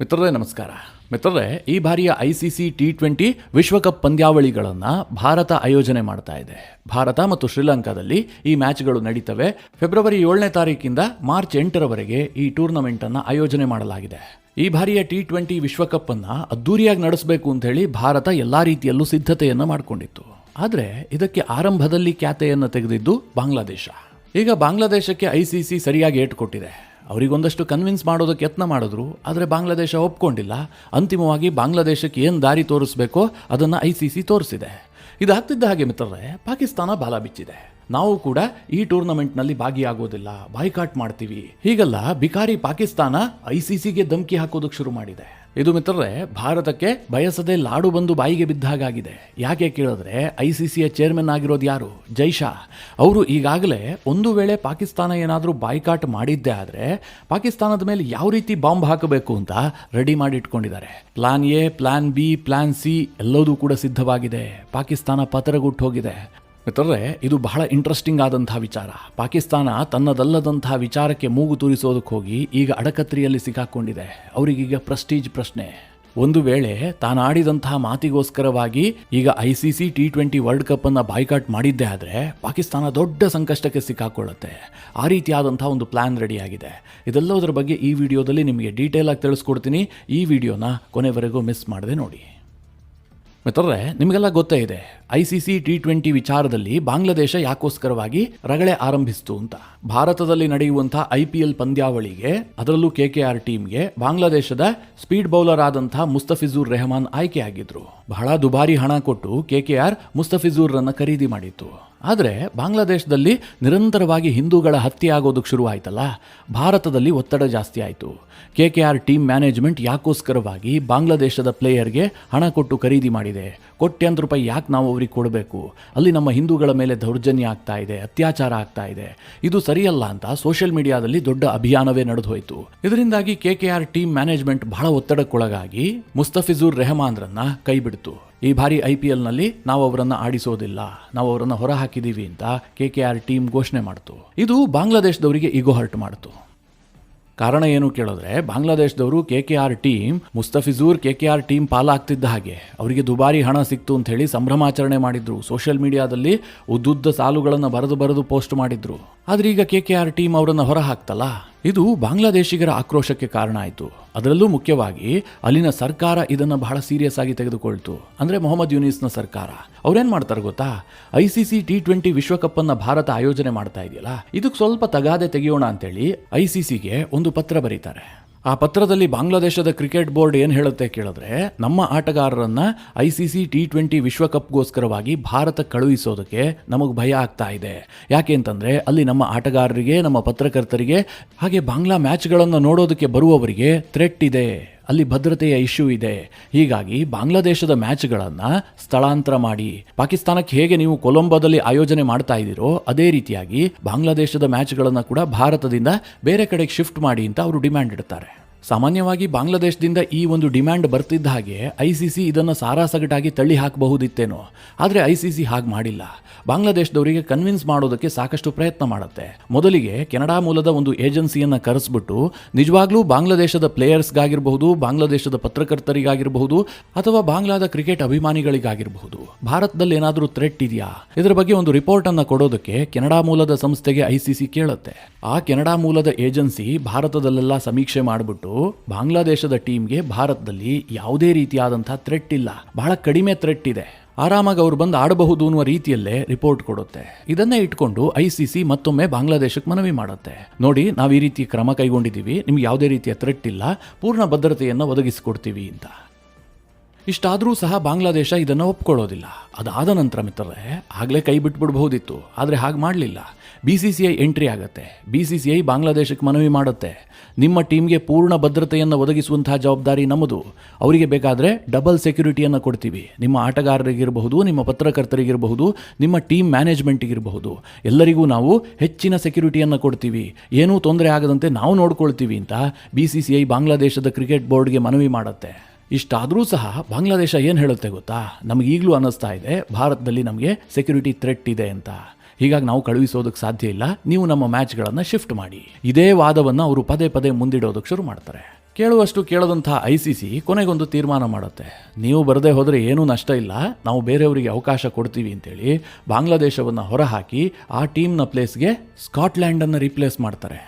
ಮಿತ್ರರೇ ನಮಸ್ಕಾರ. ಮಿತ್ರರೇ, ಈ ಬಾರಿಯ ICC T20 ವಿಶ್ವಕಪ್ ಪಂದ್ಯಾವಳಿಗಳನ್ನು ಭಾರತ ಆಯೋಜನೆ ಮಾಡ್ತಾ ಇದೆ. ಭಾರತ ಮತ್ತು ಶ್ರೀಲಂಕಾದಲ್ಲಿ ಈ ಮ್ಯಾಚ್ಗಳು ನಡೀತವೆ. ಫೆಬ್ರವರಿ 7ನೇ ತಾರೀಕಿಂದ ಮಾರ್ಚ್ 8ರವರೆಗೆ ಈ ಟೂರ್ನಮೆಂಟನ್ನು ಆಯೋಜನೆ ಮಾಡಲಾಗಿದೆ. ಈ ಬಾರಿಯ T20 ವಿಶ್ವಕಪ್ ಅನ್ನು ಅದ್ದೂರಿಯಾಗಿ ನಡೆಸಬೇಕು ಅಂತ ಹೇಳಿ ಭಾರತ ಎಲ್ಲಾ ರೀತಿಯಲ್ಲೂ ಸಿದ್ಧತೆಯನ್ನು ಮಾಡಿಕೊಂಡಿತ್ತು. ಆದರೆ ಇದಕ್ಕೆ ಆರಂಭದಲ್ಲಿ ಖ್ಯಾತೆಯನ್ನು ತೆಗೆದಿದ್ದು ಬಾಂಗ್ಲಾದೇಶ. ಈಗ ಬಾಂಗ್ಲಾದೇಶಕ್ಕೆ ICC ಸರಿಯಾಗಿ ಏಟು ಕೊಟ್ಟಿದೆ. ಅವರಿಗೊಂದಷ್ಟು ಕನ್ವಿನ್ಸ್ ಮಾಡೋದಕ್ಕೆ ಯತ್ನ ಮಾಡಿದ್ರು, ಆದರೆ ಬಾಂಗ್ಲಾದೇಶ ಒಪ್ಕೊಂಡಿಲ್ಲ. ಅಂತಿಮವಾಗಿ ಬಾಂಗ್ಲಾದೇಶಕ್ಕೆ ಏನು ದಾರಿ ತೋರಿಸ್ಬೇಕೋ ಅದನ್ನು ICC ತೋರಿಸಿದೆ. ಇದಾಗ್ತಿದ್ದ ಹಾಗೆ ಮಿತ್ರರೇ, ಪಾಕಿಸ್ತಾನ ಬಾಲ ಬಿಚ್ಚಿದೆ. ನಾವು ಕೂಡ ಈ ಟೂರ್ನಮೆಂಟ್ನಲ್ಲಿ ಭಾಗಿಯಾಗೋದಿಲ್ಲ, ಬಾಯ್ಕಾಟ್ ಮಾಡ್ತೀವಿ, ಹೀಗೆಲ್ಲ ಬಿಕಾರಿ ಪಾಕಿಸ್ತಾನ ICCಗೆ ಧಮಕಿ ಹಾಕೋದಕ್ಕೆ ಶುರು ಮಾಡಿದೆ. ಇದು ಮಿತ್ರರೇ, ಭಾರತಕ್ಕೆ ಬಯಸದೆ ಲಾಡು ಬಂದು ಬಾಯಿಗೆ ಬಿದ್ದ ಹಾಗಾಗಿದೆ. ಯಾಕೆ ಕೇಳಿದ್ರೆ ICCಯ ಚೇರ್ಮನ್ ಆಗಿರೋದು ಯಾರು? ಜೈಶಾ. ಅವರು ಈಗಾಗಲೇ ಒಂದು ವೇಳೆ ಪಾಕಿಸ್ತಾನ ಏನಾದರೂ ಬಾಯ್ಕಾಟ್ ಮಾಡಿದ್ದೇ ಆದರೆ ಪಾಕಿಸ್ತಾನದ ಮೇಲೆ ಯಾವ ರೀತಿ ಬಾಂಬ್ ಹಾಕಬೇಕು ಅಂತ ರೆಡಿ ಮಾಡಿ ಇಟ್ಕೊಂಡಿದ್ದಾರೆ. Plan A, plan B, plan C ಎಲ್ಲದೂ ಕೂಡ ಸಿದ್ಧವಾಗಿದೆ. ಪಾಕಿಸ್ತಾನ ಪತರಗುಟ್ಟು ಹೋಗಿದೆ. ಮಿತ್ರರೇ, ಇದು ಬಹಳ ಇಂಟ್ರೆಸ್ಟಿಂಗ್ ಆದಂತಹ ವಿಚಾರ. ಪಾಕಿಸ್ತಾನ ತನ್ನದಲ್ಲದಂತಹ ವಿಚಾರಕ್ಕೆ ಮೂಗು ತೂರಿಸೋದಕ್ಕೆ ಹೋಗಿ ಈಗ ಅಡಕತ್ರಿಯಲ್ಲಿ ಸಿಕ್ಕಾಕೊಂಡಿದೆ. ಅವರಿಗೀಗ ಪ್ರೆಸ್ಟೀಜ್ ಪ್ರಶ್ನೆ. ಒಂದು ವೇಳೆ ತಾನು ಆಡಿದಂತಹ ಮಾತಿಗೋಸ್ಕರವಾಗಿ ಈಗ ICC T20 ವರ್ಲ್ಡ್ ಕಪ್ ಅನ್ನು ಬಾಯ್ಕಾಟ್ ಮಾಡಿದ್ದೇ ಆದರೆ ಪಾಕಿಸ್ತಾನ ದೊಡ್ಡ ಸಂಕಷ್ಟಕ್ಕೆ ಸಿಕ್ಕಾಕೊಳ್ಳುತ್ತೆ. ಆ ರೀತಿಯಾದಂತಹ ಒಂದು ಪ್ಲಾನ್ ರೆಡಿಯಾಗಿದೆ. ಇದೆಲ್ಲದರ ಬಗ್ಗೆ ಈ ವಿಡಿಯೋದಲ್ಲಿ ನಿಮಗೆ ಡೀಟೇಲ್ ಆಗಿ ತಿಳಿಸ್ಕೊಡ್ತೀನಿ. ಈ ವಿಡಿಯೋನ ಕೊನೆವರೆಗೂ ಮಿಸ್ ಮಾಡದೆ ನೋಡಿ. ಮಿತ್ರರೇ, ನಿಮಗೆಲ್ಲ ಗೊತ್ತೇ ಇದೆ ICC T20 ವಿಚಾರದಲ್ಲಿ ಬಾಂಗ್ಲಾದೇಶ ಯಾಕೋಸ್ಕರವಾಗಿ ರಗಳೆ ಆರಂಭಿಸಿತು ಅಂತ. ಭಾರತದಲ್ಲಿ ನಡೆಯುವಂತಹ IPL ಪಂದ್ಯಾವಳಿಗೆ, ಅದರಲ್ಲೂ KKR ಟೀಮ್ಗೆ ಬಾಂಗ್ಲಾದೇಶದ ಸ್ಪೀಡ್ ಬೌಲರ್ ಆದಂತಹ ಮುಸ್ತಫಿಜುರ್ ರೆಹಮಾನ್ ಆಯ್ಕೆಯಾಗಿದ್ರು. ಬಹಳ ದುಬಾರಿ ಹಣ ಕೊಟ್ಟು KKR ಮುಸ್ತಫಿಜುರ್ರನ್ನು ಖರೀದಿ ಮಾಡಿತ್ತು. ಆದರೆ ಬಾಂಗ್ಲಾದೇಶದಲ್ಲಿ ನಿರಂತರವಾಗಿ ಹಿಂದೂಗಳ ಹತ್ಯೆ ಆಗೋದಕ್ಕೆ ಶುರುವಾಯ್ತಲ್ಲ, ಭಾರತದಲ್ಲಿ ಒತ್ತಡ ಜಾಸ್ತಿ ಆಯಿತು. KKR ಟೀಮ್ ಮ್ಯಾನೇಜ್ಮೆಂಟ್ ಯಾಕೋಸ್ಕರವಾಗಿ ಬಾಂಗ್ಲಾದೇಶದ ಪ್ಲೇಯರ್ಗೆ ಹಣ ಕೊಟ್ಟು ಖರೀದಿ ಮಾಡಿದೆ. ಕೋಟ್ಯಾಂತರ ರೂಪಾಯಿ ಯಾಕೆ ನಾವು ಅವ್ರಿಗೆ ಕೊಡಬೇಕು? ಅಲ್ಲಿ ನಮ್ಮ ಹಿಂದೂಗಳ ಮೇಲೆ ದೌರ್ಜನ್ಯ ಆಗ್ತಾ ಇದೆ, ಅತ್ಯಾಚಾರ ಆಗ್ತಾ ಇದೆ, ಇದು ಸರಿಯಲ್ಲ ಅಂತ ಸೋಷಿಯಲ್ ಮೀಡಿಯಾದಲ್ಲಿ ದೊಡ್ಡ ಅಭಿಯಾನವೇ ನಡೆದು ಹೋಯಿತು. ಇದರಿಂದಾಗಿ KKR ಟೀಮ್ ಮ್ಯಾನೇಜ್ಮೆಂಟ್ ಬಹಳ ಒತ್ತಡಕ್ಕೊಳಗಾಗಿ ಮುಸ್ತಫಿಜುರ್ ರೆಹಮಾನ್ರನ್ನ ಕೈ ಬಿಡ್ತು. ಈ ಬಾರಿ IPLನಲ್ಲಿ ನಾವು ಅವರನ್ನು ಆಡಿಸೋದಿಲ್ಲ, ನಾವು ಅವರನ್ನು ಹೊರ ಹಾಕಿದ್ದೀವಿ ಅಂತ KKR ಟೀಮ್ ಘೋಷಣೆ ಮಾಡ್ತು. ಇದು ಬಾಂಗ್ಲಾದೇಶದವರಿಗೆ ಈಗೋ ಹರ್ಟ್ ಮಾಡ್ತು. ಕಾರಣ ಏನು ಕೇಳಿದ್ರೆ, ಬಾಂಗ್ಲಾದೇಶದವರು KKR team Mustafizur KKR team ಪಾಲಾಗ್ತಿದ್ದ ಹಾಗೆ ಅವರಿಗೆ ದುಬಾರಿ ಹಣ ಸಿಕ್ತು ಅಂತ ಹೇಳಿ ಸಂಭ್ರಮಾಚರಣೆ ಮಾಡಿದ್ರು. ಸೋಷಿಯಲ್ ಮೀಡಿಯಾದಲ್ಲಿ ಉದ್ದುದ್ದ ಸಾಲುಗಳನ್ನು ಬರೆದು ಪೋಸ್ಟ್ ಮಾಡಿದ್ರು. ಆದ್ರೆ ಈಗ KKR ಟೀಮ್ ಅವರನ್ನು ಹೊರ ಹಾಕ್ತಲ್ಲ, ಇದು ಬಾಂಗ್ಲಾದೇಶಿಗರ ಆಕ್ರೋಶಕ್ಕೆ ಕಾರಣ ಆಯಿತು. ಅದರಲ್ಲೂ ಮುಖ್ಯವಾಗಿ ಅಲ್ಲಿನ ಸರ್ಕಾರ ಇದನ್ನು ಬಹಳ ಸೀರಿಯಸ್ ಆಗಿ ತೆಗೆದುಕೊಳ್ತು. ಅಂದರೆ ಮೊಹಮ್ಮದ್ ಯೂನಿಸ್ನ ಸರ್ಕಾರ. ಅವ್ರೇನು ಮಾಡ್ತಾರೆ ಗೊತ್ತಾ? ICC T20 ವಿಶ್ವಕಪ್ ಅನ್ನು ಭಾರತ ಆಯೋಜನೆ ಮಾಡ್ತಾ ಇದೆಯಲ್ಲ, ಇದಕ್ಕೆ ಸ್ವಲ್ಪ ತಗಾದೆ ತೆಗೆಯೋಣ ಅಂತೇಳಿ ICCಗೆ ಒಂದು ಪತ್ರ ಬರೀತಾರೆ. ಆ ಪತ್ರದಲ್ಲಿ ಬಾಂಗ್ಲಾದೇಶದ ಕ್ರಿಕೆಟ್ ಬೋರ್ಡ್ ಏನು ಹೇಳುತ್ತೆ ಕೇಳಿದ್ರೆ, ನಮ್ಮ ಆಟಗಾರರನ್ನ ICC T20 ವಿಶ್ವಕಪ್ಗೋಸ್ಕರವಾಗಿ ಭಾರತ ಕಳುಹಿಸೋದಕ್ಕೆ ನಮಗೆ ಭಯ ಆಗ್ತಾ ಇದೆ. ಯಾಕೆ ಅಂತಂದರೆ ಅಲ್ಲಿ ನಮ್ಮ ಆಟಗಾರರಿಗೆ, ನಮ್ಮ ಪತ್ರಕರ್ತರಿಗೆ, ಹಾಗೆ ಬಾಂಗ್ಲಾ ಮ್ಯಾಚ್ಗಳನ್ನು ನೋಡೋದಕ್ಕೆ ಬರುವವರಿಗೆ ಥ್ರೆಟ್ ಇದೆ. ಅಲ್ಲಿ ಭದ್ರತೆಯ ಇಶ್ಯೂ ಇದೆ. ಹೀಗಾಗಿ ಬಾಂಗ್ಲಾದೇಶದ ಮ್ಯಾಚ್ಗಳನ್ನು ಸ್ಥಳಾಂತರ ಮಾಡಿ, ಪಾಕಿಸ್ತಾನಕ್ಕೆ ಹೇಗೆ ನೀವು ಕೊಲಂಬೋದಲ್ಲಿ ಆಯೋಜನೆ ಮಾಡ್ತಾ ಇದ್ದೀರೋ ಅದೇ ರೀತಿಯಾಗಿ ಬಾಂಗ್ಲಾದೇಶದ ಮ್ಯಾಚ್ಗಳನ್ನು ಕೂಡ ಭಾರತದಿಂದ ಬೇರೆ ಕಡೆಗೆ ಶಿಫ್ಟ್ ಮಾಡಿ ಅಂತ ಅವರು ಡಿಮ್ಯಾಂಡ್ ಇಡ್ತಾರೆ. ಸಾಮಾನ್ಯವಾಗಿ ಬಾಂಗ್ಲಾದೇಶದಿಂದ ಈ ಒಂದು ಡಿಮ್ಯಾಂಡ್ ಬರ್ತಿದ್ದ ಹಾಗೆ ICC ಇದನ್ನು ಸಾರಾಸಗಟಾಗಿ ತಳ್ಳಿ ಹಾಕಬಹುದಿತ್ತೇನೋ. ಆದರೆ ICC ಹಾಗೆ ಮಾಡಿಲ್ಲ. ಬಾಂಗ್ಲಾದೇಶದವರಿಗೆ ಕನ್ವಿನ್ಸ್ ಮಾಡೋದಕ್ಕೆ ಸಾಕಷ್ಟು ಪ್ರಯತ್ನ ಮಾಡುತ್ತೆ. ಮೊದಲಿಗೆ ಕೆನಡಾ ಮೂಲದ ಒಂದು ಏಜೆನ್ಸಿಯನ್ನು ಕರೆಸ್ಬಿಟ್ಟು ನಿಜವಾಗ್ಲೂ ಬಾಂಗ್ಲಾದೇಶದ ಪ್ಲೇಯರ್ಸ್ಗಾಗಿರಬಹುದು, ಬಾಂಗ್ಲಾದೇಶದ ಪತ್ರಕರ್ತರಿಗಾಗಿರಬಹುದು, ಅಥವಾ ಬಾಂಗ್ಲಾದ ಕ್ರಿಕೆಟ್ ಅಭಿಮಾನಿಗಳಿಗಾಗಿರಬಹುದು, ಭಾರತದಲ್ಲಿ ಏನಾದರೂ ಥ್ರೆಟ್ ಇದೆಯಾ, ಇದರ ಬಗ್ಗೆ ಒಂದು ರಿಪೋರ್ಟ್ ಅನ್ನು ಕೊಡೋದಕ್ಕೆ ಕೆನಡಾ ಮೂಲದ ಸಂಸ್ಥೆಗೆ ICC ಕೇಳುತ್ತೆ. ಆ ಕೆನಡಾ ಮೂಲದ ಏಜೆನ್ಸಿ ಭಾರತದಲ್ಲೆಲ್ಲ ಸಮೀಕ್ಷೆ ಮಾಡಿಬಿಟ್ಟು ಬಾಂಗ್ಲಾದೇಶದ ಟೀಮ್ಗೆ ಭಾರತದಲ್ಲಿ ಯಾವುದೇ ರೀತಿಯಾದಂತಹ ಥ್ರೆಟ್ ಇಲ್ಲ, ಬಹಳ ಕಡಿಮೆ ಥ್ರೆಟ್ ಇದೆ, ಆರಾಮಾಗಿ ಅವರು ಬಂದು ಆಡಬಹುದು ಅನ್ನುವ ರೀತಿಯಲ್ಲೇ ರಿಪೋರ್ಟ್ ಕೊಡುತ್ತೆ. ಇದನ್ನೇ ಇಟ್ಕೊಂಡು ICC ಮತ್ತೊಮ್ಮೆ ಬಾಂಗ್ಲಾದೇಶಕ್ಕೆ ಮನವಿ ಮಾಡುತ್ತೆ. ನೋಡಿ, ನಾವು ಈ ರೀತಿ ಕ್ರಮ ಕೈಗೊಂಡಿದ್ದೀವಿ, ನಿಮ್ಗೆ ಯಾವುದೇ ರೀತಿಯ ಥ್ರೆಟ್ ಇಲ್ಲ, ಪೂರ್ಣ ಭದ್ರತೆಯನ್ನು ಒದಗಿಸಿಕೊಡ್ತೀವಿ ಅಂತ. ಇಷ್ಟಾದರೂ ಸಹ ಬಾಂಗ್ಲಾದೇಶ ಇದನ್ನು ಒಪ್ಕೊಳ್ಳೋದಿಲ್ಲ. ಅದಾದ ನಂತರ ಮಿತ್ರರೇ, ಆಗಲೇ ಕೈ ಬಿಟ್ಬಿಡ್ಬಹುದಿತ್ತು, ಆದರೆ ಹಾಗೆ ಮಾಡಲಿಲ್ಲ. BCCI ಎಂಟ್ರಿ ಆಗುತ್ತೆ. BCCI ಬಾಂಗ್ಲಾದೇಶಕ್ಕೆ ಮನವಿ ಮಾಡುತ್ತೆ, ನಿಮ್ಮ ಟೀಮ್ಗೆ ಪೂರ್ಣ ಭದ್ರತೆಯನ್ನು ಒದಗಿಸುವಂತಹ ಜವಾಬ್ದಾರಿ ನಮ್ಮದು. ಅವರಿಗೆ ಬೇಕಾದರೆ ಡಬಲ್ ಸೆಕ್ಯೂರಿಟಿಯನ್ನು ಕೊಡ್ತೀವಿ. ನಿಮ್ಮ ಆಟಗಾರರಿಗಿರಬಹುದು, ನಿಮ್ಮ ಪತ್ರಕರ್ತರಿಗಿರಬಹುದು, ನಿಮ್ಮ ಟೀಮ್ ಮ್ಯಾನೇಜ್ಮೆಂಟಿಗಿರಬಹುದು, ಎಲ್ಲರಿಗೂ ನಾವು ಹೆಚ್ಚಿನ ಸೆಕ್ಯೂರಿಟಿಯನ್ನು ಕೊಡ್ತೀವಿ. ಏನೂ ತೊಂದರೆ ಆಗದಂತೆ ನಾವು ನೋಡ್ಕೊಳ್ತೀವಿ ಅಂತ BCCI ಬಾಂಗ್ಲಾದೇಶದ ಕ್ರಿಕೆಟ್ ಬೋರ್ಡ್ಗೆ ಮನವಿ ಮಾಡುತ್ತೆ. ಇಷ್ಟಾದರೂ ಸಹ ಬಾಂಗ್ಲಾದೇಶ ಏನು ಹೇಳುತ್ತೆ ಗೊತ್ತಾ? ನಮಗೀಗಲೂ ಅನ್ನಿಸ್ತಾ ಇದೆ ಭಾರತದಲ್ಲಿ ನಮಗೆ ಸೆಕ್ಯೂರಿಟಿ ಥ್ರೆಟ್ ಇದೆ ಅಂತ. ಹೀಗಾಗಿ ನಾವು ಕಳುಹಿಸೋದಕ್ಕೆ ಸಾಧ್ಯ ಇಲ್ಲ, ನೀವು ನಮ್ಮ ಮ್ಯಾಚ್ಗಳನ್ನು ಶಿಫ್ಟ್ ಮಾಡಿ. ಇದೇ ವಾದವನ್ನು ಅವರು ಪದೇ ಪದೇ ಮುಂದಿಡೋದಕ್ಕೆ ಶುರು ಮಾಡ್ತಾರೆ. ಕೇಳುವಷ್ಟು ಕೇಳದಂತಹ ICC ಕೊನೆಗೊಂದು ತೀರ್ಮಾನ ಮಾಡುತ್ತೆ. ನೀವು ಬರದೇ ಹೋದರೆ ಏನೂ ನಷ್ಟ ಇಲ್ಲ, ನಾವು ಬೇರೆಯವರಿಗೆ ಅವಕಾಶ ಕೊಡ್ತೀವಿ ಅಂತೇಳಿ ಬಾಂಗ್ಲಾದೇಶವನ್ನು ಹೊರಹಾಕಿ ಆ ಟೀಮ್ನ ಪ್ಲೇಸ್ಗೆ ಸ್ಕಾಟ್ಲ್ಯಾಂಡನ್ನು ರಿಪ್ಲೇಸ್ ಮಾಡ್ತಾರೆ.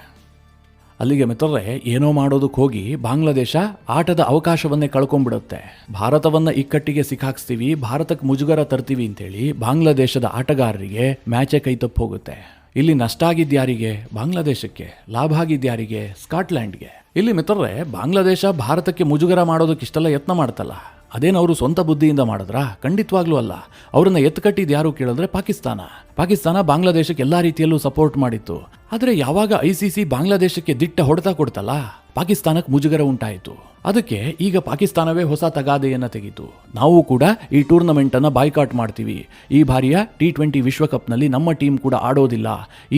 ಅಲ್ಲಿಗೆ ಮಿತ್ರರೇ, ಏನೋ ಮಾಡೋದಕ್ಕೆ ಹೋಗಿ ಬಾಂಗ್ಲಾದೇಶ ಆಟದ ಅವಕಾಶವನ್ನೇ ಕಳ್ಕೊಂಡ್ಬಿಡುತ್ತೆ. ಭಾರತವನ್ನು ಇಕ್ಕಟ್ಟಿಗೆ ಸಿಕ್ಕಾಕ್ಸ್ತೀವಿ, ಭಾರತಕ್ಕೆ ಮುಜುಗರ ತರ್ತೀವಿ ಅಂತೇಳಿ ಬಾಂಗ್ಲಾದೇಶದ ಆಟಗಾರರಿಗೆ ಮ್ಯಾಚೇ ಕೈತಪ್ಪು ಹೋಗುತ್ತೆ. ಇಲ್ಲಿ ನಷ್ಟ ಆಗಿದ್ಯಾರಿಗೆ? ಬಾಂಗ್ಲಾದೇಶಕ್ಕೆ. ಲಾಭ ಆಗಿದ್ಯಾರಿಗೆ? ಸ್ಕಾಟ್ಲ್ಯಾಂಡ್ಗೆ. ಇಲ್ಲಿ ಮಿತ್ರರೇ, ಬಾಂಗ್ಲಾದೇಶ ಭಾರತಕ್ಕೆ ಮುಜುಗರ ಮಾಡೋದಕ್ಕೆ ಇಷ್ಟೆಲ್ಲ ಯತ್ನ ಮಾಡ್ತಲ್ಲ, ಅದೇನು ಅವರು ಸ್ವಂತ ಬುದ್ಧಿಯಿಂದ ಮಾಡಿದ್ರಾ? ಖಂಡಿತವಾಗ್ಲೂ ಅಲ್ಲ. ಅವರನ್ನ ಎತ್ಕಟ್ಟಿದ್ದು ಯಾರು ಕೇಳಿದ್ರೆ ಪಾಕಿಸ್ತಾನ ಬಾಂಗ್ಲಾದೇಶಕ್ಕೆ ಎಲ್ಲ ರೀತಿಯಲ್ಲೂ ಸಪೋರ್ಟ್ ಮಾಡಿತ್ತು. ಆದರೆ ಯಾವಾಗ ICC ಬಾಂಗ್ಲಾದೇಶಕ್ಕೆ ದಿಟ್ಟ ಹೊಡೆತ ಕೊಡ್ತಲ್ಲ, ಪಾಕಿಸ್ತಾನಕ್ಕೆ ಮುಜುಗರ ಉಂಟಾಯಿತು. ಅದಕ್ಕೆ ಈಗ ಪಾಕಿಸ್ತಾನವೇ ಹೊಸ ತಗಾದೆಯನ್ನು ತೆಗೀತು. ನಾವು ಕೂಡ ಈ ಟೂರ್ನಮೆಂಟನ್ನು ಬಾಯ್ಕಾಟ್ ಮಾಡ್ತೀವಿ, ಈ ಬಾರಿಯ T20 ವಿಶ್ವಕಪ್ನಲ್ಲಿ ನಮ್ಮ ಟೀಮ್ ಕೂಡ ಆಡೋದಿಲ್ಲ,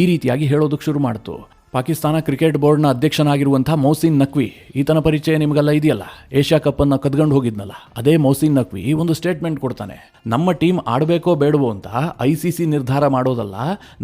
ಈ ರೀತಿಯಾಗಿ ಹೇಳೋದಕ್ಕೆ ಶುರು ಮಾಡ್ತು. ಪಾಕಿಸ್ತಾನ ಕ್ರಿಕೆಟ್ ಬೋರ್ಡ್ನ ಅಧ್ಯಕ್ಷನಾಗಿರುವಂಥ ಮೊಹಸಿನ್ ನಖ್ವಿ, ಈತನ ಪರಿಚಯ ನಿಮಗೆಲ್ಲ ಇದೆಯಲ್ಲ, ಏಷ್ಯಾ ಕಪ್ಪನ್ನು ಕದ್ಕೊಂಡು ಹೋಗಿದ್ನಲ್ಲ, ಅದೇ ಮೊಹಸಿನ್ ನಖ್ವಿ ಒಂದು ಸ್ಟೇಟ್ಮೆಂಟ್ ಕೊಡ್ತಾನೆ. ನಮ್ಮ ಟೀಮ್ ಆಡಬೇಕೋ ಬೇಡವೋ ಅಂತ ICC ನಿರ್ಧಾರ ಮಾಡೋದಲ್ಲ,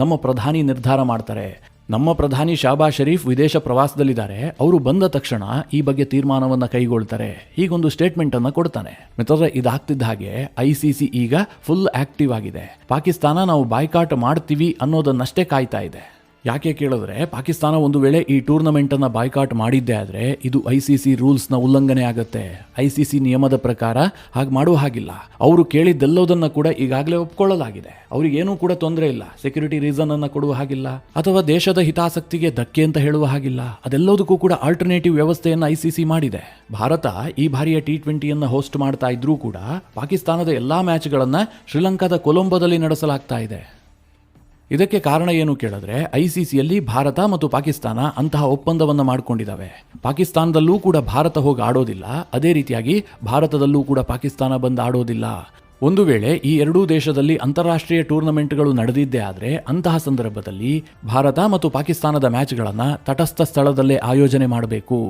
ನಮ್ಮ ಪ್ರಧಾನಿ ನಿರ್ಧಾರ ಮಾಡ್ತಾರೆ. ನಮ್ಮ ಪ್ರಧಾನಿ ಶಾಬಾಜ್ ಶರೀಫ್ ವಿದೇಶ ಪ್ರವಾಸದಲ್ಲಿದ್ದಾರೆ, ಅವರು ಬಂದ ತಕ್ಷಣ ಈ ಬಗ್ಗೆ ತೀರ್ಮಾನವನ್ನು ಕೈಗೊಳ್ತಾರೆ. ಹೀಗೊಂದು ಸ್ಟೇಟ್ಮೆಂಟನ್ನು ಕೊಡ್ತಾನೆ. ಮಿತ್ರರೇ, ಇದಾಗ್ತಿದ್ದ ಹಾಗೆ ICC ಈಗ ಫುಲ್ ಆಕ್ಟಿವ್ ಆಗಿದೆ. ಪಾಕಿಸ್ತಾನ ನಾವು ಬಾಯ್ಕಾಟ್ ಮಾಡ್ತೀವಿ ಅನ್ನೋದನ್ನಷ್ಟೇ ಕಾಯ್ತಾ ಇದೆ. ಯಾಕೆ ಕೇಳಿದ್ರೆ, ಪಾಕಿಸ್ತಾನ ಒಂದು ವೇಳೆ ಈ ಟೂರ್ನಮೆಂಟನ್ನು ಬಾಯ್ಕಾಟ್ ಮಾಡಿದ್ದೇ ಆದರೆ ಇದು ICC ರೂಲ್ಸ್ನ ಉಲ್ಲಂಘನೆ ಆಗುತ್ತೆ. ICC ನಿಯಮದ ಪ್ರಕಾರ ಹಾಗೆ ಮಾಡುವ ಹಾಗಿಲ್ಲ. ಅವರು ಕೇಳಿದ್ದೆಲ್ಲೋದನ್ನು ಕೂಡ ಈಗಾಗಲೇ ಒಪ್ಕೊಳ್ಳಲಾಗಿದೆ. ಅವರಿಗೇನೂ ಕೂಡ ತೊಂದರೆ ಇಲ್ಲ. ಸೆಕ್ಯೂರಿಟಿ ರೀಸನ್ ಅನ್ನು ಕೊಡುವ ಹಾಗಿಲ್ಲ, ಅಥವಾ ದೇಶದ ಹಿತಾಸಕ್ತಿಗೆ ಧಕ್ಕೆ ಅಂತ ಹೇಳುವ ಹಾಗಿಲ್ಲ. ಅದೆಲ್ಲದಕ್ಕೂ ಕೂಡ ಆಲ್ಟರ್ನೇಟಿವ್ ವ್ಯವಸ್ಥೆಯನ್ನು ICC ಮಾಡಿದೆ. ಭಾರತ ಈ ಬಾರಿಯ T20 ಹೋಸ್ಟ್ ಮಾಡ್ತಾ ಇದ್ರೂ ಕೂಡ ಪಾಕಿಸ್ತಾನದ ಎಲ್ಲಾ ಮ್ಯಾಚ್ಗಳನ್ನು ಶ್ರೀಲಂಕಾದ ಕೊಲಂಬೋದಲ್ಲಿ ನಡೆಸಲಾಗ್ತಾ ಇದೆ. ಇದಕ್ಕೆ ಕಾರಣ ಏನು ಕೇಳಿದ್ರೆ, ICCಯಲ್ಲಿ ಭಾರತ ಮತ್ತು ಪಾಕಿಸ್ತಾನ ಅಂತಹ ಒಪ್ಪಂದವನ್ನು ಮಾಡಿಕೊಂಡಿದ್ದಾವೆ. ಪಾಕಿಸ್ತಾನದಲ್ಲೂ ಕೂಡ ಭಾರತ ಹೋಗಿ ಆಡೋದಿಲ್ಲ, ಅದೇ ರೀತಿಯಾಗಿ ಭಾರತದಲ್ಲೂ ಕೂಡ ಪಾಕಿಸ್ತಾನ ಬಂದು ಆಡೋದಿಲ್ಲ. ಒಂದು ವೇಳೆ ಈ ಎರಡೂ ದೇಶದಲ್ಲಿ ಅಂತಾರಾಷ್ಟ್ರೀಯ ಟೂರ್ನಮೆಂಟ್ಗಳು ನಡೆದಿದ್ದೇ ಆದರೆ ಅಂತಹ ಸಂದರ್ಭದಲ್ಲಿ ಭಾರತ ಮತ್ತು ಪಾಕಿಸ್ತಾನದ ಮ್ಯಾಚ್ಗಳನ್ನು ತಟಸ್ಥ ಸ್ಥಳದಲ್ಲೇ ಆಯೋಜನೆ ಮಾಡಬೇಕು.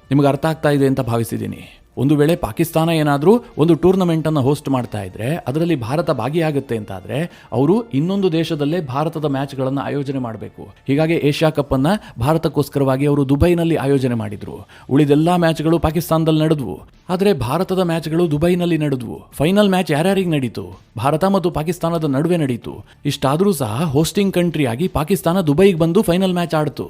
ನಿಮಗೆ ಅರ್ಥ ಆಗ್ತಾ ಇದೆ ಅಂತ ಭಾವಿಸಿದ್ದೀನಿ. ಒಂದು ವೇಳೆ ಪಾಕಿಸ್ತಾನ ಏನಾದರೂ ಒಂದು ಟೂರ್ನಮೆಂಟನ್ನು ಹೋಸ್ಟ್ ಮಾಡ್ತಾ ಇದ್ರೆ ಅದರಲ್ಲಿ ಭಾರತ ಭಾಗಿಯಾಗುತ್ತೆ ಅಂತಾದರೆ ಅವರು ಇನ್ನೊಂದು ದೇಶದಲ್ಲೇ ಭಾರತದ ಮ್ಯಾಚ್ಗಳನ್ನು ಆಯೋಜನೆ ಮಾಡಬೇಕು. ಹೀಗಾಗಿ ಏಷ್ಯಾ ಕಪ್ಪನ್ನು ಭಾರತಕ್ಕೋಸ್ಕರವಾಗಿ ಅವರು ದುಬೈನಲ್ಲಿ ಆಯೋಜನೆ ಮಾಡಿದ್ರು. ಉಳಿದೆಲ್ಲ ಮ್ಯಾಚ್ಗಳು ಪಾಕಿಸ್ತಾನದಲ್ಲಿ ನಡೆದ್ವು, ಆದರೆ ಭಾರತದ ಮ್ಯಾಚ್ಗಳು ದುಬೈನಲ್ಲಿ ನಡೆದ್ವು. ಫೈನಲ್ ಮ್ಯಾಚ್ ಯಾರ್ಯಾರಿಗೆ ನಡೀತು? ಭಾರತ ಮತ್ತು ಪಾಕಿಸ್ತಾನದ ನಡುವೆ ನಡೀತು. ಇಷ್ಟಾದರೂ ಸಹ ಹೋಸ್ಟಿಂಗ್ ಕಂಟ್ರಿಯಾಗಿ ಪಾಕಿಸ್ತಾನ ದುಬೈಗೆ ಬಂದು ಫೈನಲ್ ಮ್ಯಾಚ್ ಆಡ್ತು.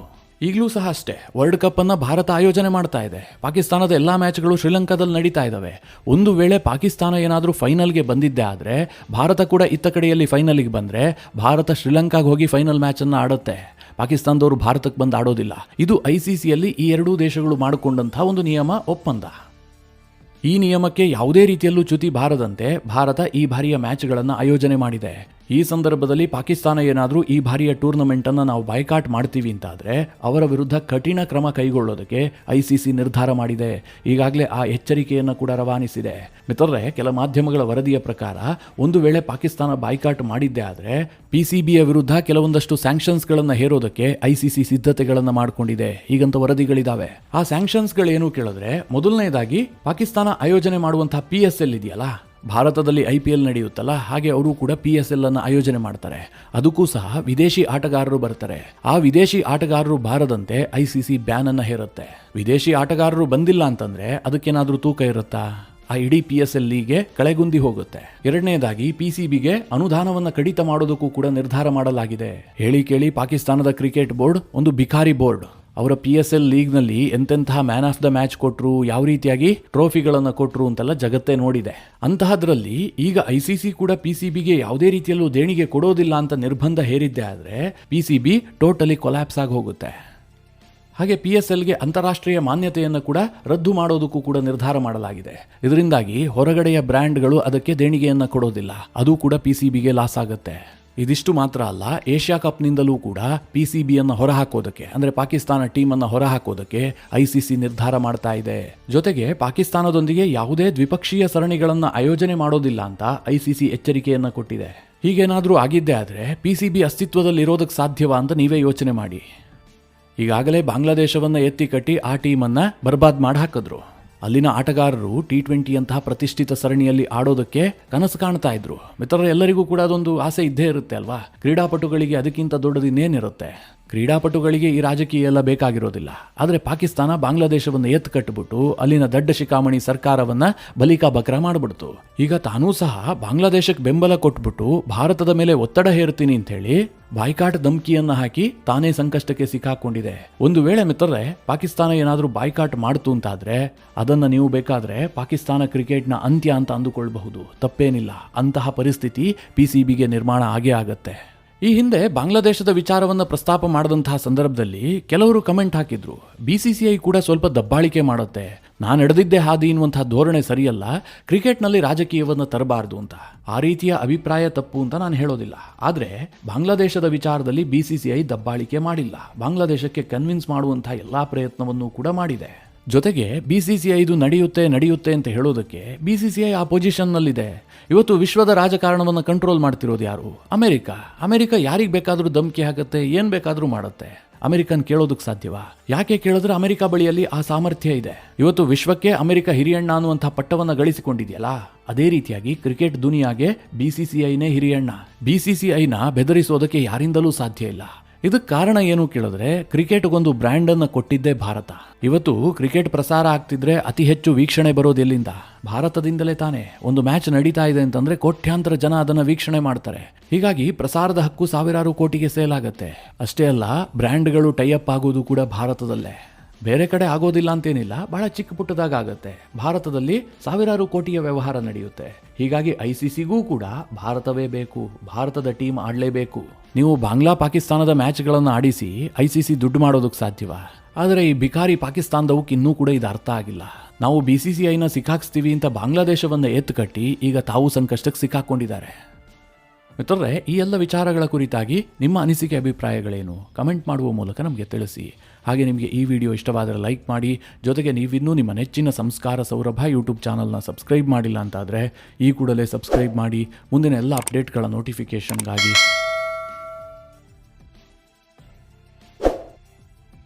ಈಗಲೂ ಸಹ ಅಷ್ಟೇ, ವರ್ಲ್ಡ್ ಕಪ್ಪನ್ನು ಭಾರತ ಆಯೋಜನೆ ಮಾಡ್ತಾ ಇದೆ. ಪಾಕಿಸ್ತಾನದ ಎಲ್ಲ ಮ್ಯಾಚ್ಗಳು ಶ್ರೀಲಂಕಾದಲ್ಲಿ ನಡೀತಾ ಇದ್ದಾವೆ. ಒಂದು ವೇಳೆ ಪಾಕಿಸ್ತಾನ ಏನಾದರೂ ಫೈನಲ್ಗೆ ಬಂದಿದ್ದೆ ಆದರೆ ಭಾರತ ಕೂಡ ಇತ್ತ ಕಡೆಯಲ್ಲಿ ಫೈನಲ್ಗೆ ಬಂದರೆ ಭಾರತ ಶ್ರೀಲಂಕಾಗೆ ಹೋಗಿ ಫೈನಲ್ ಮ್ಯಾಚನ್ನು ಆಡುತ್ತೆ. ಪಾಕಿಸ್ತಾನದವರು ಭಾರತಕ್ಕೆ ಬಂದು ಆಡೋದಿಲ್ಲ. ಇದು ICCಯಲ್ಲಿ ಈ ಎರಡೂ ದೇಶಗಳು ಮಾಡಿಕೊಂಡಂಥ ಒಂದು ನಿಯಮ, ಒಪ್ಪಂದ. ಈ ನಿಯಮಕ್ಕೆ ಯಾವುದೇ ರೀತಿಯಲ್ಲೂ ಚ್ಯುತಿ ಬಾರದಂತೆ ಭಾರತ ಈ ಬಾರಿಯ ಮ್ಯಾಚ್ಗಳನ್ನು ಆಯೋಜನೆ ಮಾಡಿದೆ. ಈ ಸಂದರ್ಭದಲ್ಲಿ ಪಾಕಿಸ್ತಾನ ಏನಾದರೂ ಈ ಬಾರಿಯ ಟೂರ್ನಮೆಂಟನ್ನು ನಾವು ಬಾಯ್ಕಾಟ್ ಮಾಡ್ತೀವಿ ಅಂತಾದರೆ ಅವರ ವಿರುದ್ಧ ಕಠಿಣ ಕ್ರಮ ಕೈಗೊಳ್ಳೋದಕ್ಕೆ ICC ನಿರ್ಧಾರ ಮಾಡಿದೆ. ಈಗಾಗಲೇ ಆ ಎಚ್ಚರಿಕೆಯನ್ನು ಕೂಡ ರವಾನಿಸಿದೆ. ಮಿತ್ರರೇ, ಕೆಲ ಮಾಧ್ಯಮಗಳ ವರದಿಯ ಪ್ರಕಾರ ಒಂದು ವೇಳೆ ಪಾಕಿಸ್ತಾನ ಬಾಯ್ಕಾಟ್ ಮಾಡಿದ್ದೇ ಆದರೆ PCBಯ ವಿರುದ್ಧ ಕೆಲವೊಂದಷ್ಟು ಸ್ಯಾಂಕ್ಷನ್ಸ್ಗಳನ್ನು ಹೇರೋದಕ್ಕೆ ICC ಸಿದ್ಧತೆಗಳನ್ನು ಮಾಡಿಕೊಂಡಿದೆ. ಹೀಗಂತ ವರದಿಗಳಿದ್ದಾವೆ. ಆ ಸ್ಯಾಂಕ್ಷನ್ಸ್ಗಳೇನು ಕೇಳಿದ್ರೆ, ಮೊದಲನೇದಾಗಿ ಪಾಕಿಸ್ತಾನ ಆಯೋಜನೆ ಮಾಡುವಂತಹ PSL ಇದೆಯಲ್ಲ, ಭಾರತದಲ್ಲಿ IPL ನಡೆಯುತ್ತಲ್ಲ, ಹಾಗೆ ಅವರು ಕೂಡ PSL ಅನ್ನು ಆಯೋಜನೆ ಮಾಡ್ತಾರೆ. ಅದಕ್ಕೂ ಸಹ ವಿದೇಶಿ ಆಟಗಾರರು ಬರ್ತಾರೆ. ಆ ವಿದೇಶಿ ಆಟಗಾರರು ಬಾರದಂತೆ ICC ಬ್ಯಾನ್ ಅನ್ನು ಹೇರುತ್ತೆ. ವಿದೇಶಿ ಆಟಗಾರರು ಬಂದಿಲ್ಲ ಅಂತಂದ್ರೆ ಅದಕ್ಕೇನಾದ್ರೂ ತೂಕ ಇರುತ್ತಾ? ಆ ಇಡೀ PSL ಲೀಗ್ಗೆ ಕಳೆಗುಂದಿ ಹೋಗುತ್ತೆ. ಎರಡನೇದಾಗಿ PCBಗೆ ಅನುದಾನವನ್ನು ಕಡಿತ ಮಾಡೋದಕ್ಕೂ ಕೂಡ ನಿರ್ಧಾರ ಮಾಡಲಾಗಿದೆ. ಹೇಳಿ ಕೇಳಿ ಪಾಕಿಸ್ತಾನದ ಕ್ರಿಕೆಟ್ ಬೋರ್ಡ್ ಒಂದು ಬಿಕಾರಿ ಬೋರ್ಡ್. ಅವರ PSL ಲೀಗ್ನಲ್ಲಿ ಎಂತೆಂತಹ ಮ್ಯಾನ್ ಆಫ್ ದ ಮ್ಯಾಚ್ ಕೊಟ್ಟರು, ಯಾವ ರೀತಿಯಾಗಿ ಟ್ರೋಫಿಗಳನ್ನು ಕೊಟ್ಟರು ಅಂತೆಲ್ಲ ಜಗತ್ತೇ ನೋಡಿದೆ. ಅಂತಹದ್ರಲ್ಲಿ ಈಗ ICC ಕೂಡ PCBಗೆ ಯಾವುದೇ ರೀತಿಯಲ್ಲೂ ದೇಣಿಗೆ ಕೊಡೋದಿಲ್ಲ ಅಂತ ನಿರ್ಬಂಧ ಹೇರಿದ್ದೆ ಆದರೆ PCB ಟೋಟಲಿ ಕೊಲ್ಯಾಪ್ಸ್ ಆಗಿ ಹೋಗುತ್ತೆ. ಹಾಗೆ PSLಗೆ ಅಂತಾರಾಷ್ಟ್ರೀಯ ಮಾನ್ಯತೆಯನ್ನು ಕೂಡ ರದ್ದು ಮಾಡೋದಕ್ಕೂ ಕೂಡ ನಿರ್ಧಾರ ಮಾಡಲಾಗಿದೆ. ಇದರಿಂದಾಗಿ ಹೊರಗಡೆಯ ಬ್ರ್ಯಾಂಡ್ಗಳು ಅದಕ್ಕೆ ದೇಣಿಗೆಯನ್ನು ಕೊಡೋದಿಲ್ಲ, ಅದು ಕೂಡ PCBಗೆ ಲಾಸ್ ಆಗುತ್ತೆ. ಇದಿಷ್ಟು ಮಾತ್ರ ಅಲ್ಲ, ಏಷ್ಯಾ ಕಪ್ನಿಂದಲೂ ಕೂಡ PCBಯನ್ನು ಹೊರಹಾಕೋದಕ್ಕೆ, ಅಂದರೆ ಪಾಕಿಸ್ತಾನ ಟೀಮನ್ನು ಹೊರಹಾಕೋದಕ್ಕೆ ICC ನಿರ್ಧಾರ ಮಾಡ್ತಾ ಇದೆ. ಜೊತೆಗೆ ಪಾಕಿಸ್ತಾನದೊಂದಿಗೆ ಯಾವುದೇ ದ್ವಿಪಕ್ಷೀಯ ಸರಣಿಗಳನ್ನು ಆಯೋಜನೆ ಮಾಡೋದಿಲ್ಲ ಅಂತ ICC ಎಚ್ಚರಿಕೆಯನ್ನು ಕೊಟ್ಟಿದೆ. ಹೀಗೇನಾದರೂ ಆಗಿದ್ದೇ ಆದರೆ PCB ಅಸ್ತಿತ್ವದಲ್ಲಿರೋದಕ್ಕೆ ಸಾಧ್ಯವಾ ಅಂತ ನೀವೇ ಯೋಚನೆ ಮಾಡಿ. ಈಗಾಗಲೇ ಬಾಂಗ್ಲಾದೇಶವನ್ನು ಎತ್ತಿ ಕಟ್ಟಿ ಆ ಟೀಮನ್ನು ಬರ್ಬಾದ್ ಮಾಡಿ ಹಾಕಿದ್ರು. ಅಲ್ಲಿನ ಆಟಗಾರರು T20 ಅಂತಹ ಪ್ರತಿಷ್ಠಿತ ಸರಣಿಯಲ್ಲಿ ಆಡೋದಕ್ಕೆ ಕನಸು ಕಾಣ್ತಾ ಇದ್ರು. ಮಿತ್ರರ, ಎಲ್ಲರಿಗೂ ಕೂಡ ಅದೊಂದು ಆಸೆ ಇದ್ದೇ ಇರುತ್ತೆ ಅಲ್ವಾ? ಕ್ರೀಡಾಪಟುಗಳಿಗೆ ಅದಕ್ಕಿಂತ ದೊಡ್ಡದು ಇನ್ನೇನಿರುತ್ತೆ? ಕ್ರೀಡಾಪಟುಗಳಿಗೆ ಈ ರಾಜಕೀಯ ಎಲ್ಲ ಬೇಕಾಗಿರೋದಿಲ್ಲ. ಆದರೆ ಪಾಕಿಸ್ತಾನ ಬಾಂಗ್ಲಾದೇಶವನ್ನು ಎತ್ತು ಕಟ್ಟಿಬಿಟ್ಟು ಅಲ್ಲಿನ ದಡ್ಡ ಶಿಖಾಮಣಿ ಸರ್ಕಾರವನ್ನ ಬಲಿಕಾ ಬಕ್ರಾ ಮಾಡಿಬಿಡ್ತು. ಈಗ ತಾನೂ ಸಹ ಬಾಂಗ್ಲಾದೇಶಕ್ಕೆ ಬೆಂಬಲ ಕೊಟ್ಬಿಟ್ಟು ಭಾರತದ ಮೇಲೆ ಒತ್ತಡ ಹೇರ್ತೀನಿ ಅಂತ ಹೇಳಿ ಬಾಯ್ಕಾಟ್ ಧಮ್ಕಿಯನ್ನ ಹಾಕಿ ತಾನೇ ಸಂಕಷ್ಟಕ್ಕೆ ಸಿಕ್ಕಾಕೊಂಡಿದೆ. ಒಂದು ವೇಳೆ ಮಿತ್ರರೇ ಪಾಕಿಸ್ತಾನ ಏನಾದರೂ ಬಾಯ್ಕಾಟ್ ಮಾಡ್ತು ಅಂತಾದ್ರೆ ಅದನ್ನ ನೀವು ಬೇಕಾದ್ರೆ ಪಾಕಿಸ್ತಾನ ಕ್ರಿಕೆಟ್ನ ಅಂತ್ಯ ಅಂತ ಅಂದುಕೊಳ್ಬಹುದು. ತಪ್ಪೇನಿಲ್ಲ. ಅಂತಹ ಪರಿಸ್ಥಿತಿ PCBಗೆ ನಿರ್ಮಾಣ ಆಗೇ ಆಗತ್ತೆ. ಈ ಹಿಂದೆ ಬಾಂಗ್ಲಾದೇಶದ ವಿಚಾರವನ್ನು ಪ್ರಸ್ತಾಪ ಮಾಡಿದಂತಹ ಸಂದರ್ಭದಲ್ಲಿ ಕೆಲವರು ಕಮೆಂಟ್ ಹಾಕಿದ್ರು, BCCI ಕೂಡ ಸ್ವಲ್ಪ ದಬ್ಬಾಳಿಕೆ ಮಾಡುತ್ತೆ, ನಾನು ನಡೆದಿದ್ದೇ ಹಾದಿ ಎನ್ನುವಂತಹ ಧೋರಣೆ ಸರಿಯಲ್ಲ, ಕ್ರಿಕೆಟ್ನಲ್ಲಿ ರಾಜಕೀಯವನ್ನು ತರಬಾರದು ಅಂತ. ಆ ರೀತಿಯ ಅಭಿಪ್ರಾಯ ತಪ್ಪು ಅಂತ ನಾನು ಹೇಳೋದಿಲ್ಲ. ಆದರೆ ಬಾಂಗ್ಲಾದೇಶದ ವಿಚಾರದಲ್ಲಿ BCCI ದಬ್ಬಾಳಿಕೆ ಮಾಡಿಲ್ಲ. ಬಾಂಗ್ಲಾದೇಶಕ್ಕೆ ಕನ್ವಿನ್ಸ್ ಮಾಡುವಂತಹ ಎಲ್ಲಾ ಪ್ರಯತ್ನವನ್ನು ಕೂಡ ಮಾಡಿದೆ. ಜೊತೆಗೆ BCCI ಇದು ನಡೆಯುತ್ತೆ ಅಂತ ಹೇಳೋದಕ್ಕೆ BCCI ಆ ಪೊಸಿಷನ್ನಲ್ಲಿದೆ. ಇವತ್ತು ವಿಶ್ವದ ರಾಜಕಾರಣವನ್ನು ಕಂಟ್ರೋಲ್ ಮಾಡ್ತಿರೋದು ಯಾರು? ಅಮೆರಿಕ ಯಾರಿಗೆ ಬೇಕಾದರೂ ಧಮ್ಕಿ ಹಾಕತ್ತೆ, ಏನು ಬೇಕಾದರೂ ಮಾಡುತ್ತೆ. ಅಮೆರಿಕನ್ ಕೇಳೋದಕ್ಕೆ ಸಾಧ್ಯವಾ? ಯಾಕೆ ಕೇಳಿದ್ರೆ ಅಮೆರಿಕ ಬಳಿಯಲ್ಲಿ ಆ ಸಾಮರ್ಥ್ಯ ಇದೆ. ಇವತ್ತು ವಿಶ್ವಕ್ಕೆ ಅಮೆರಿಕ ಹಿರಿಯಣ್ಣ ಅನ್ನುವಂಥ ಪಟ್ಟವನ್ನು ಗಳಿಸಿಕೊಂಡಿದೆಯಲ್ಲ, ಅದೇ ರೀತಿಯಾಗಿ ಕ್ರಿಕೆಟ್ ದುನಿಯಾಗೆ BCCIನೇ ಹಿರಿಯಣ್ಣ. BCCIನ ಬೆದರಿಸೋದಕ್ಕೆ ಯಾರಿಂದಲೂ ಸಾಧ್ಯ ಇಲ್ಲ. ಇದಕ್ಕೆ ಕಾರಣ ಏನು ಕೇಳಿದ್ರೆ ಕ್ರಿಕೆಟ್ಗೊಂದು ಬ್ರ್ಯಾಂಡ್ ಅನ್ನು ಕೊಟ್ಟಿದ್ದೇ ಭಾರತ. ಇವತ್ತು ಕ್ರಿಕೆಟ್ ಪ್ರಸಾರ ಆಗ್ತಿದ್ರೆ ಅತಿ ಹೆಚ್ಚು ವೀಕ್ಷಣೆ ಬರೋದು ಎಲ್ಲಿಂದ? ಭಾರತದಿಂದಲೇ ತಾನೇ. ಒಂದು ಮ್ಯಾಚ್ ನಡೀತಾ ಇದೆ ಅಂತಂದ್ರೆ ಕೋಟ್ಯಾಂತರ ಜನ ಅದನ್ನ ವೀಕ್ಷಣೆ ಮಾಡ್ತಾರೆ. ಹೀಗಾಗಿ ಪ್ರಸಾರದ ಹಕ್ಕು ಸಾವಿರಾರು ಕೋಟಿಗೆ ಸೇಲ್ ಆಗತ್ತೆ. ಅಷ್ಟೇ ಅಲ್ಲ, ಬ್ರ್ಯಾಂಡ್ಗಳು ಟೈಅಪ್ ಆಗೋದು ಕೂಡ ಭಾರತದಲ್ಲೇ. ಬೇರೆ ಕಡೆ ಆಗೋದಿಲ್ಲ ಅಂತೇನಿಲ್ಲ, ಬಹಳ ಚಿಕ್ಕ ಪುಟ್ಟದಾಗ ಆಗತ್ತೆ. ಭಾರತದಲ್ಲಿ ಸಾವಿರಾರು ಕೋಟಿಯ ವ್ಯವಹಾರ ನಡೆಯುತ್ತೆ. ಹೀಗಾಗಿ ICCಗೂ ಕೂಡ ಭಾರತವೇ ಬೇಕು, ಭಾರತದ ಟೀಮ್ ಆಡಲೇಬೇಕು. ನೀವು ಬಾಂಗ್ಲಾ ಪಾಕಿಸ್ತಾನದ ಮ್ಯಾಚ್ಗಳನ್ನು ಆಡಿಸಿ ICC ದುಡ್ಡು ಮಾಡೋದಕ್ಕೆ ಸಾಧ್ಯವಾ? ಆದರೆ ಈ ಬಿಕಾರಿ ಪಾಕಿಸ್ತಾನದವಕ್ಕೆ ಇನ್ನೂ ಕೂಡ ಇದು ಅರ್ಥ ಆಗಿಲ್ಲ. ನಾವು BCCIನ ಸಿಕ್ಕಾಕ್ಸ್ತೀವಿ ಅಂತ ಬಾಂಗ್ಲಾದೇಶವನ್ನು ಎತ್ತು ಕಟ್ಟಿ ಈಗ ತಾವು ಸಂಕಷ್ಟಕ್ಕೆ ಸಿಕ್ಕಾಕೊಂಡಿದ್ದಾರೆ. ಮಿತ್ರರೇ, ಈ ಎಲ್ಲ ವಿಚಾರಗಳ ಕುರಿತಾಗಿ ನಿಮ್ಮ ಅನಿಸಿಕೆ ಅಭಿಪ್ರಾಯಗಳೇನು? ಕಮೆಂಟ್ ಮಾಡುವ ಮೂಲಕ ನಮಗೆ ತಿಳಿಸಿ. ಹಾಗೆ ನಿಮಗೆ ಈ ವಿಡಿಯೋ ಇಷ್ಟವಾದರೆ ಲೈಕ್ ಮಾಡಿ. ಜೊತೆಗೆ ನೀವಿನ್ನೂ ನಿಮ್ಮ ನೆಚ್ಚಿನ ಸಂಸ್ಕಾರ ಸೌರಭ ಯೂಟ್ಯೂಬ್ ಚಾನಲ್ನ ಸಬ್ಸ್ಕ್ರೈಬ್ ಮಾಡಿಲ್ಲ ಅಂತಾದರೆ ಈ ಕೂಡಲೇ ಸಬ್ಸ್ಕ್ರೈಬ್ ಮಾಡಿ ಮುಂದಿನ ಎಲ್ಲ ಅಪ್ಡೇಟ್ಗಳ ನೋಟಿಫಿಕೇಷನ್ಗಾಗಿ